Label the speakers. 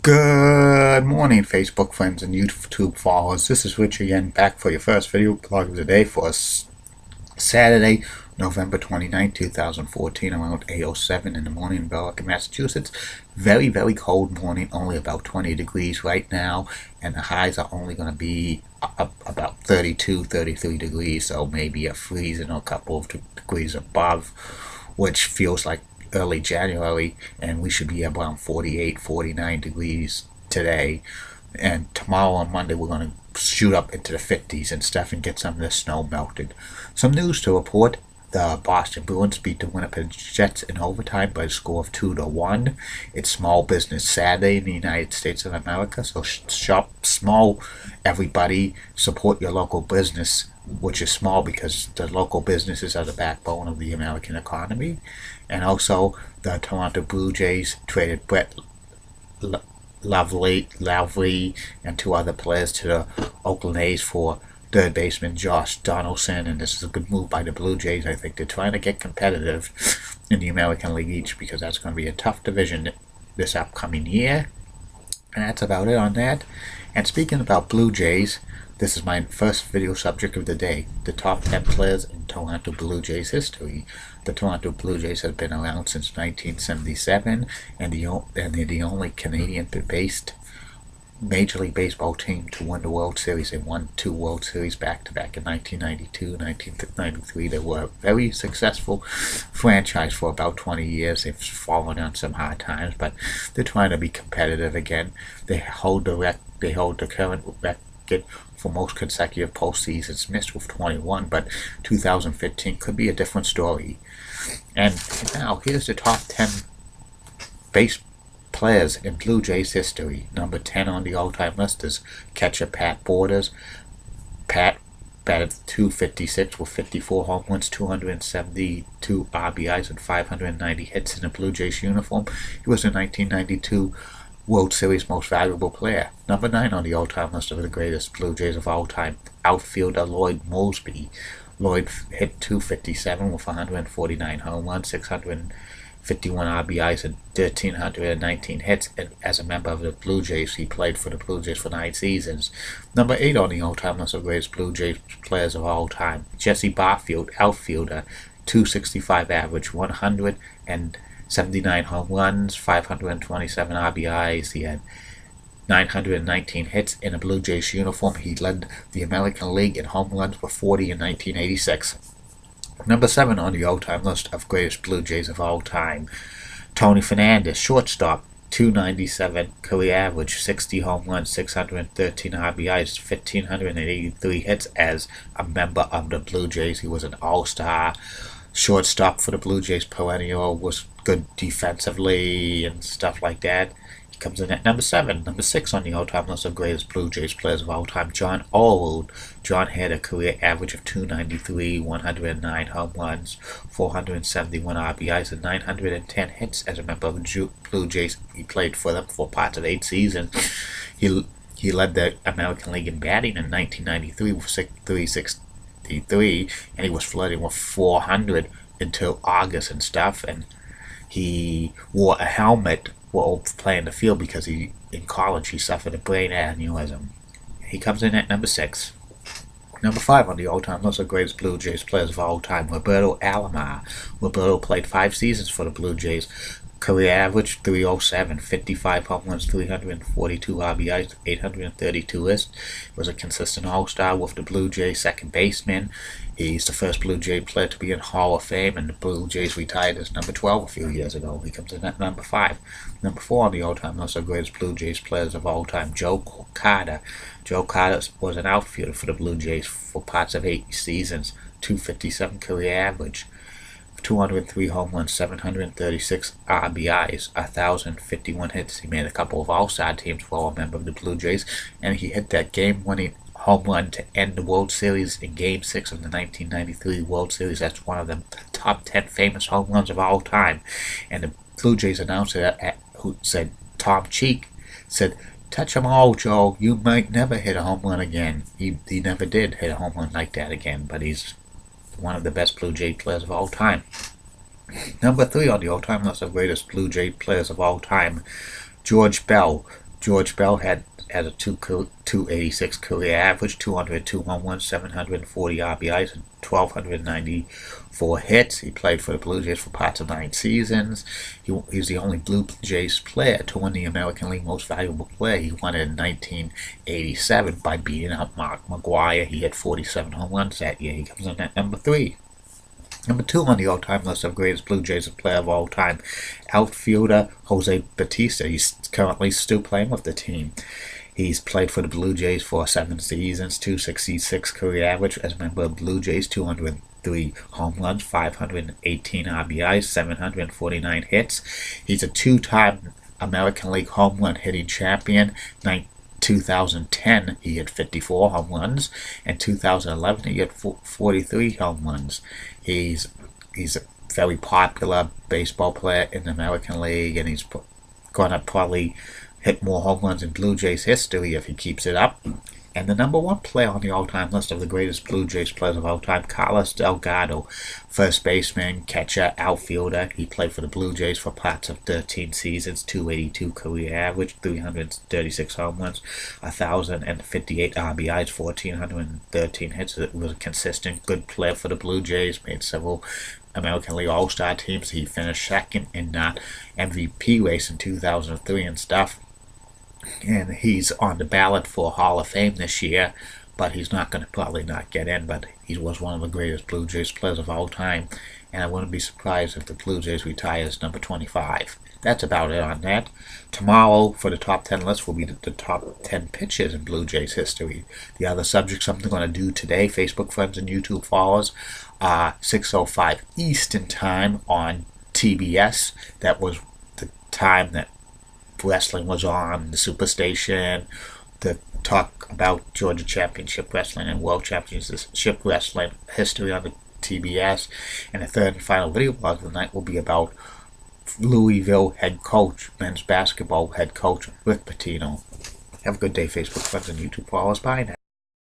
Speaker 1: Good morning, Facebook friends and YouTube followers. This is Rich again, back for your first video blog of the day for Saturday, November 29, 2014, around 8:07 in the morning in Belleville, Massachusetts. Very, very cold morning, only about 20 degrees right now, and the highs are only going to be about 32, 33 degrees, so maybe a freezing or a couple of degrees above, which feels like early January, and we should be around 48, 49 degrees today. And tomorrow on Monday we're going to shoot up into the 50s and stuff and get some of the snow melted. Some news to report. The Boston Bruins beat the Winnipeg Jets in overtime by a score of 2-1. It's Small Business Saturday in the United States of America, so shop small, everybody. Support your local business, which is small because the local businesses are the backbone of the American economy. And also, the Toronto Blue Jays traded Brett Lavery and two other players to the Oakland A's for third baseman Josh Donaldson, and this is a good move by the Blue Jays. I think they're trying to get competitive in the American League East because that's going to be a tough division this upcoming year. And that's about it on that. And speaking about Blue Jays, this is my first video subject of the day, the top 10 players in Toronto Blue Jays history. The Toronto Blue Jays have been around since 1977, and they're the only Canadian-based Major League Baseball team to win the World Series. They won 2 World Series back-to-back in 1992, 1993. They were a very successful franchise for about 20 years. They've fallen on some hard times, but they're trying to be competitive again. They hold the current record for most consecutive postseasons, missed with 21, but 2015 could be a different story. And now, here's the top 10 base players in Blue Jays history. Number 10 on the all-time list is catcher Pat Borders. Pat batted .256 with 54 home runs, 272 RBIs, and 590 hits in a Blue Jays uniform. He was the 1992 World Series Most Valuable Player. Number 9 on the all-time list of the greatest Blue Jays of all time, outfielder Lloyd Moseby. Lloyd hit .257 with 149 home runs, 651 RBIs, and 1,319 hits, and as a member of the Blue Jays, he played for the Blue Jays for 9 seasons. Number 8 on the all-time list of greatest Blue Jays players of all time, Jesse Barfield, outfielder, .265 average, 179 home runs, 527 RBIs. He had 919 hits in a Blue Jays uniform. He led the American League in home runs with 40 in 1986. Number 7 on the all-time list of greatest Blue Jays of all time, Tony Fernandez, shortstop, .297 career average, 60 home runs, 613 RBIs, 1,583 hits as a member of the Blue Jays. He was an all-star shortstop for the Blue Jays, perennial, was good defensively and stuff like that. He comes in at number 7. Number 6 on the all-time list of greatest Blue Jays players of all time, John Old. John had a career average of .293, 109 home runs, 471 RBIs, and 910 hits as a member of the Blue Jays. He played for them for parts of 8 seasons. He led the American League in batting in 1993 with .363, and he was flirting with .400 until August and stuff, and he wore a helmet while playing the field because in college he suffered a brain aneurysm. He comes in at number 6. Number 5 on the all-time list of greatest Blue Jays players of all time, Roberto Alomar. Roberto played 5 seasons for the Blue Jays. Career average .307, 55 home runs, 342 RBIs, 832 hits. Was a consistent all-star with the Blue Jays, second baseman. He's the first Blue Jay player to be in Hall of Fame, and the Blue Jays retired as number 12 a few years ago. He comes in at number 5. Number 4 on the all-time list of greatest Blue Jays players of all time, Joe Carter. Joe Carter was an outfielder for the Blue Jays for parts of 8 seasons, .257 career average, 203 home runs, 736 RBIs, 1,051 hits. He made a couple of all-star teams while a member of the Blue Jays, and he hit that game-winning home run to end the World Series in Game 6 of the 1993 World Series. That's one of the top 10 famous home runs of all time. And the Blue Jays announcer who said, Tom Cheek, said, "Touch them all, Joe. You might never hit a home run again." He never did hit a home run like that again, but he's one of the best Blue Jay players of all time. Number 3 on the all-time list of greatest Blue Jay players of all time, George Bell. George Bell had a 286 career average, 202 home runs, 740 RBIs, and 1,294 hits. He played for the Blue Jays for parts of 9 seasons. He's the only Blue Jays player to win the American League Most Valuable Player. He won it in 1987 by beating out Mark McGwire. He had 47 home runs that year. He comes in at number 3. Number 2 on the all-time list of greatest Blue Jays player of all time, outfielder Jose Bautista. He's currently still playing with the team. He's played for the Blue Jays for 7 seasons, 266 career average as a member of Blue Jays, 203 home runs, 518 RBIs, 749 hits. He's a 2-time American League home run hitting champion. 2010 he had 54 home runs, and 2011 he had 43 home runs. He's a very popular baseball player in the American League, and he's going to probably hit more home runs in Blue Jays history if he keeps it up. And the number 1 player on the all-time list of the greatest Blue Jays players of all time, Carlos Delgado, first baseman, catcher, outfielder. He played for the Blue Jays for parts of 13 seasons, 282 career average, 336 home runs, 1,058 RBIs, 1,413 hits. It was a consistent, good player for the Blue Jays, made several American League All-Star teams. He finished second in MVP race in 2003 and stuff. And he's on the ballot for Hall of Fame this year, but he's not going to probably not get in. But he was one of the greatest Blue Jays players of all time, and I wouldn't be surprised if the Blue Jays retires number 25. That's about it on that. Tomorrow, for the top 10 list, will be the top 10 pitchers in Blue Jays history. The other subjects I'm going to do today, Facebook friends and YouTube followers, 6:05 Eastern Time on TBS. That was the time that wrestling was on the Superstation to talk about Georgia Championship Wrestling and World Championship Wrestling history on the TBS. And the third and final video blog of the night will be about Louisville head coach, men's basketball head coach Rick Pitino. Have a good day, Facebook friends and YouTube followers. Bye now.